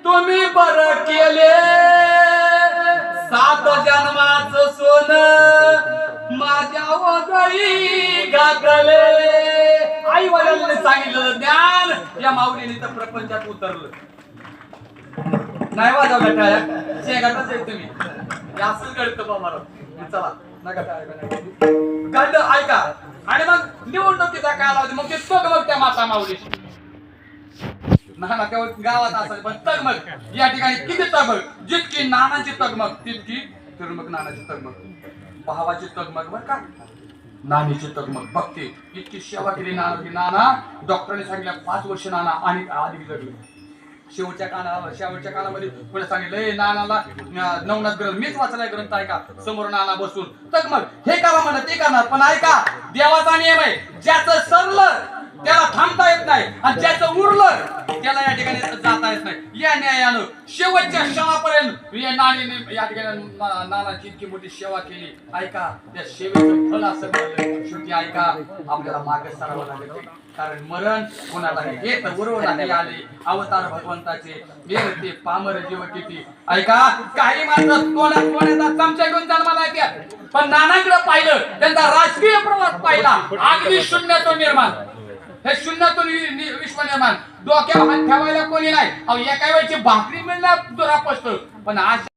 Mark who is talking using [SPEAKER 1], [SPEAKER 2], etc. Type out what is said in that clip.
[SPEAKER 1] तुम्ही बर केले 7 जन्माचं सोनं माझ्या वगळी घातले. आई वडिलांनी सांगितलं ज्ञान या माऊलीने तर प्रपंचात उतरलं. नाही वाजवलं टाळ्या शेगातच आहे तुम्ही असंच घडतं बा मला. चला नका घडलं ऐका. आणि मग निवडणुकीचा काल होता मग ते तग मग त्या माता माऊली ना तेव्हा गावात असायचं पण तगमग या ठिकाणी किती तगमग जितकी नानाची तगमग तितकी तिरुमग नानाची तगमग भावाची तगमग बर का नानीची तगमग भक्ती इतकी सेवा केली नाना की नाना डॉक्टरने सांगितलं 5 वर्ष नाना आणि अधिक जगले. शेवटच्या काळामध्ये पुढे सांगितलं नानाला नवनाथ ग्रंथ मीच वाचलाय ग्रंथ ऐका समोर नाना बसून तर मग हे करा म्हणत ते करणार पण ऐका देवाचा नियम आहे ज्याचं सरलं त्याला थांबता येत नाही आणि ज्याचं उरलं त्याला या ठिकाणी जाता येत नाही. या न्यायानं शेवटच्या क्षणापर्यंत या ठिकाणी नानाची इतकी मोठी सेवा केली ऐका त्या सेवेचं फळ असं मिळालं. शेवटी ऐका आपल्याला मागे सरावं लागेल कारण मरण कोणाला हे तर उरवून आले अवतार भगवंताचे ते पामर जीव किती ऐका काही माणसं कोणाचा चमचा घेऊन जन्माला येतात पण नानाकडे पाहिलं त्यांचा राजकीय प्रवास पाहिला अगदी शून्यातून निर्माण हे शून्यातून विश्व निर्माण डोक्यावर हात ठेवायला कोणी नाही एका वेळची भाकरी मिळणार दुरापस्त पण आज